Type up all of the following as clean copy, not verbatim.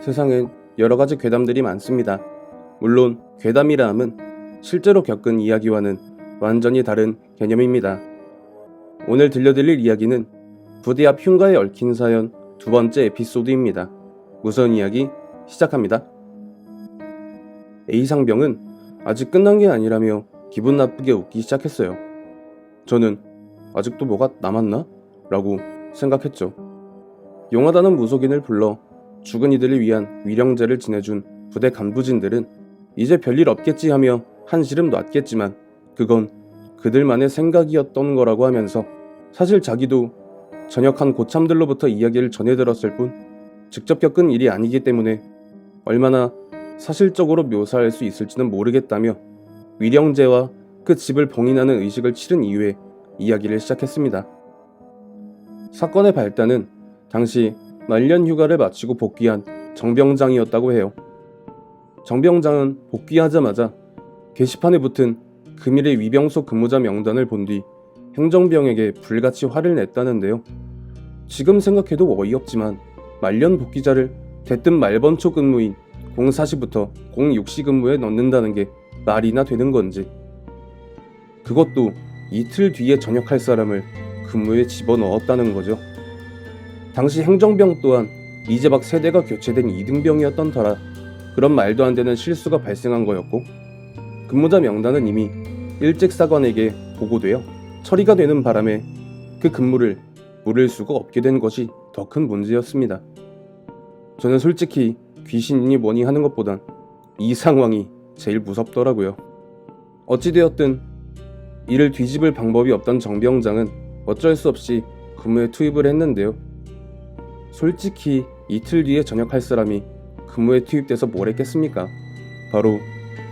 세상엔 여러 가지 괴담들이 많습니다. 물론 괴담이라 함은 실제로 겪은 이야기와는 완전히 다른 개념입니다. 오늘 들려드릴 이야기는 부대 앞 흉가에 얽힌 사연 두 번째 에피소드입니다. 무서운 이야기 시작합니다. A상병은 아직 끝난 게 아니라며 기분 나쁘게 웃기 시작했어요. 저는 아직도 뭐가 남았나? 라고 생각했죠. 용하다는 무속인을 불러 죽은 이들을 위한 위령제를 지내준 부대 간부진들은 이제 별일 없겠지 하며 한시름 놨겠지만 그건 그들만의 생각이었던 거라고 하면서 사실 자기도 전역한 고참들로부터 이야기를 전해 들었을 뿐 직접 겪은 일이 아니기 때문에 얼마나 사실적으로 묘사할 수 있을지는 모르겠다며 위령제와 그 집을 봉인하는 의식을 치른 이후에 이야기를 시작했습니다. 사건의 발단은 당시 말년 휴가를 마치고 복귀한 정병장이었다고 해요. 정병장은 복귀하자마자 게시판에 붙은 금일의 위병소 근무자 명단을 본 뒤 행정병에게 불같이 화를 냈다는데요. 지금 생각해도 어이없지만 말년 복귀자를 대뜸 말번초 근무인 04시부터 06시 근무에 넣는다는 게 말이나 되는 건지, 그것도 이틀 뒤에 전역할 사람을 근무에 집어넣었다는 거죠. 당시 행정병 또한 이제 막 세대가 교체된 2등병이었던 터라 그런 말도 안 되는 실수가 발생한 거였고, 근무자 명단은 이미 일직사관에게 보고되어 처리가 되는 바람에 그 근무를 물을 수가 없게 된 것이 더 큰 문제였습니다. 저는 솔직히 귀신이니 뭐니 하는 것보단 이 상황이 제일 무섭더라고요. 어찌되었든 이를 뒤집을 방법이 없던 정병장은 어쩔 수 없이 근무에 투입을 했는데요. 솔직히 이틀 뒤에 전역할 사람이 근무에 투입돼서 뭘 했겠습니까? 바로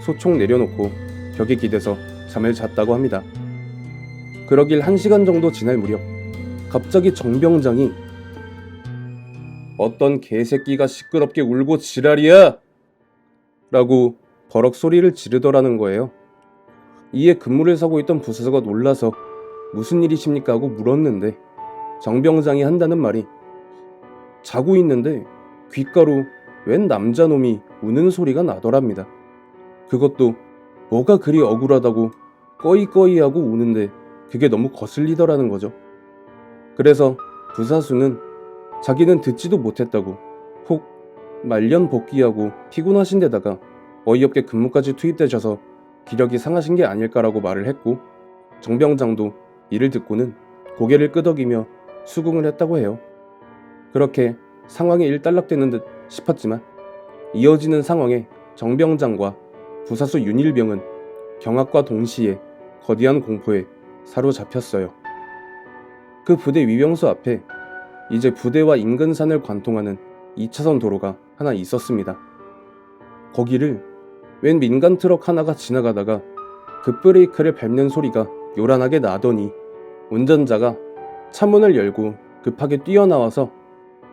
소총 내려놓고 벽에 기대서 잠을 잤다고 합니다. 그러길 1시간 정도 지날 무렵 갑자기 정병장이 "어떤 개새끼가 시끄럽게 울고 지랄이야! 라고 버럭 소리를 지르더라는 거예요. 이에 근무를 서고 있던 부사수가 놀라서 "무슨 일이십니까?" 하고 물었는데 정병장이 한다는 말이 자고 있는데 귓가로 웬 남자놈이 우는 소리가 나더랍니다. 그것도 뭐가 그리 억울하다고 꺼이꺼이하고 우는데 그게 너무 거슬리더라는 거죠. 그래서 부사수는 자기는 듣지도 못했다고, 혹 말년 복귀하고 피곤하신 데다가 어이없게 근무까지 투입되셔서 기력이 상하신 게 아닐까라고 말을 했고, 정병장도 이를 듣고는 고개를 끄덕이며 수긍을 했다고 해요. 그렇게 상황이 일단락되는 듯 싶었지만 이어지는 상황에 정병장과 부사수 윤일병은 경악과 동시에 거대한 공포에 사로잡혔어요. 그 부대 위병소 앞에 이제 부대와 인근 산을 관통하는 2차선 도로가 하나 있었습니다. 거기를 웬 민간 트럭 하나가 지나가다가 급브레이크를 밟는 소리가 요란하게 나더니 운전자가 차문을 열고 급하게 뛰어나와서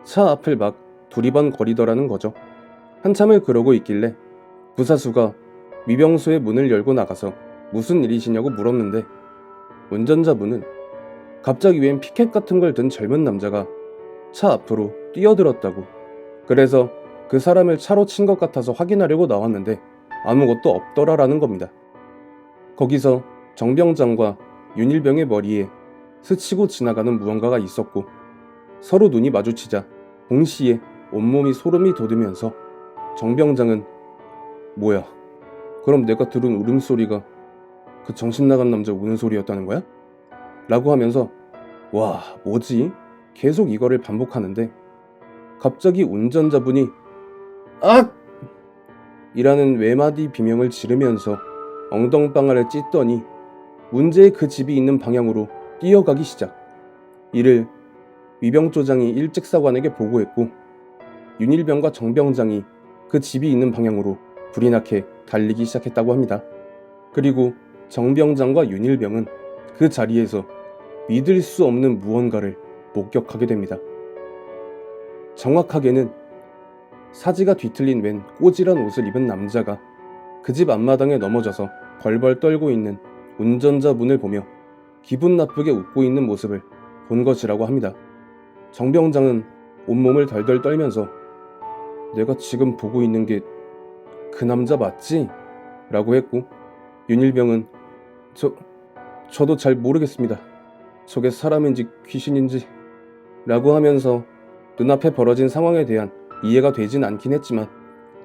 차 앞을 막 두리번거리더라는 거죠. 한참을 그러고 있길래 부사수가 위병소의 문을 열고 나가서 무슨 일이시냐고 물었는데 운전자분은 갑자기 웬 피켓 같은 걸 든 젊은 남자가 차 앞으로 뛰어들었다고, 그래서 그 사람을 차로 친 것 같아서 확인하려고 나왔는데 아무것도 없더라라는 겁니다. 거기서 정병장과 윤일병의 머리에 스치고 지나가는 무언가가 있었고 서로 눈이 마주치자 동시에 온몸이 소름이 돋으면서 정병장은 "뭐야, 그럼 내가 들은 울음소리가 그 정신나간 남자 우는 소리였다는 거야?" 라고 하면서 "와, 뭐지?" 계속 이거를 반복하는데 갑자기 운전자분이 "악!" 이라는 외마디 비명을 지르면서 엉덩방아를 찢더니 문제의 그 집이 있는 방향으로 뛰어가기 시작. 이를 위병조장이 일직사관에게 보고했고 윤일병과 정병장이 그 집이 있는 방향으로 불이 나게 달리기 시작했다고 합니다. 그리고 정병장과 윤일병은 그 자리에서 믿을 수 없는 무언가를 목격하게 됩니다. 정확하게는 사지가 뒤틀린 웬 꼬질한 옷을 입은 남자가 그 집 앞마당에 넘어져서 벌벌 떨고 있는 운전자분을 보며 기분 나쁘게 웃고 있는 모습을 본 것이라고 합니다. 정병장은 온몸을 덜덜 떨면서 내가 지금 보고 있는 게 그 남자 맞지? 라고 했고, 윤일병은 저도 잘 모르겠습니다. 저게 사람인지 귀신인지 라고 하면서 눈앞에 벌어진 상황에 대한 이해가 되진 않긴 했지만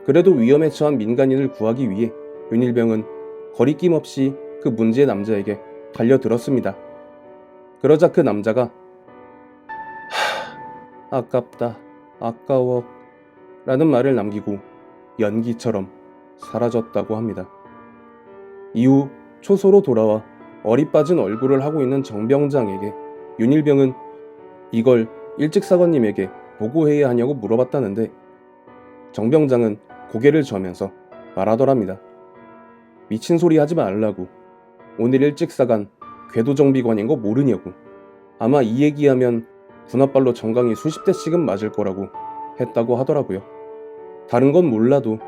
그래도 위험에 처한 민간인을 구하기 위해 윤일병은 거리낌 없이 그 문제의 남자에게 달려들었습니다. 그러자 그 남자가 아깝다, 아까워 라는 말을 남기고 연기처럼 사라졌다고 합니다. 이후 초소로 돌아와 얼이 빠진 얼굴을 하고 있는 정병장에게 윤일병은 이걸 일직사관님에게 보고해야 하냐고 물어봤다는데 정병장은 고개를 저으면서 말하더랍니다. 미친 소리 하지 말라고. 오늘 일직사관 궤도정비관인 거 모르냐고. 아마 이 얘기하면 군홧발로 정강이 수십 대씩은 맞을 거라고 했다고 하더라고요. 다른 건 몰라도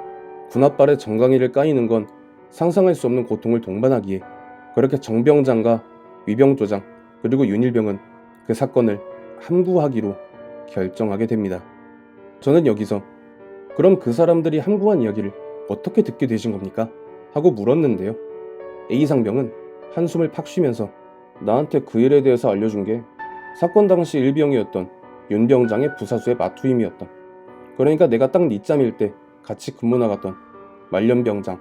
군홧발에 정강이를 까이는 건 상상할 수 없는 고통을 동반하기에 그렇게 정병장과 위병조장 그리고 윤일병은 그 사건을 함구하기로 결정하게 됩니다. 저는 여기서 그럼 그 사람들이 함구한 이야기를 어떻게 듣게 되신 겁니까? 하고 물었는데요. A상병은 한숨을 팍 쉬면서 나한테 그 일에 대해서 알려준 게 사건 당시 일병이었던 윤병장의 부사수의 마투임이었다. 그러니까 내가 딱 늦잠일 때 같이 근무 나갔던 말년병장,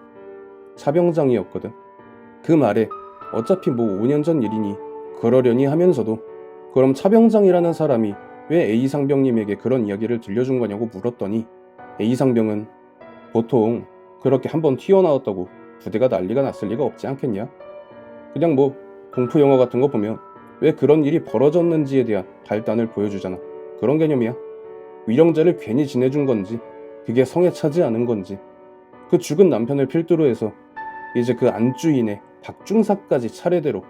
차병장이었거든. 그 말에 어차피 뭐 5년 전 일이니 그러려니 하면서도 그럼 차병장이라는 사람이 왜 A상병님에게 그런 이야기를 들려준 거냐고 물었더니 A상병은 보통 그렇게 한번 튀어나왔다고 부대가 난리가 났을 리가 없지 않겠냐? 그냥 뭐 공포 영화 같은 거 보면 왜 그런 일이 벌어졌는지에 대한 발단을 보여주잖아. 그런 개념이야. 위령제를 괜히 지내준 건지 그게 성에 차지 않은 건지 그 죽은 남편을 필두로 해서 이제 그 안주인의 박중사까지 차례대로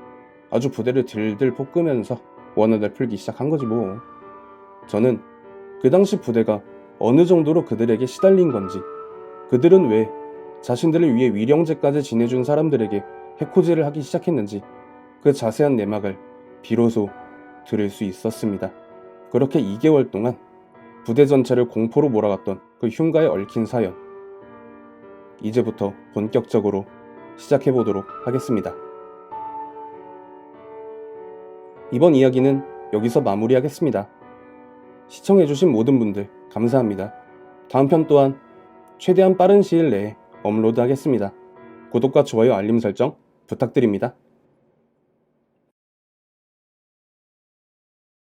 아주 부대를 들들 볶으면서 원한을 풀기 시작한 거지 뭐. 저는 그 당시 부대가 어느 정도로 그들에게 시달린 건지 그들은 왜 자신들을 위해 위령제까지 지내준 사람들에게 해코지를 하기 시작했는지 그 자세한 내막을 비로소 들을 수 있었습니다. 그렇게 2개월 동안 부대 전체를 공포로 몰아갔던 그 흉가에 얽힌 사연, 이제부터 본격적으로 시작해보도록 하겠습니다. 이번 이야기는 여기서 마무리하겠습니다. 시청해주신 모든 분들 감사합니다. 다음 편 또한 최대한 빠른 시일 내에 업로드하겠습니다. 구독과 좋아요 알림 설정 부탁드립니다.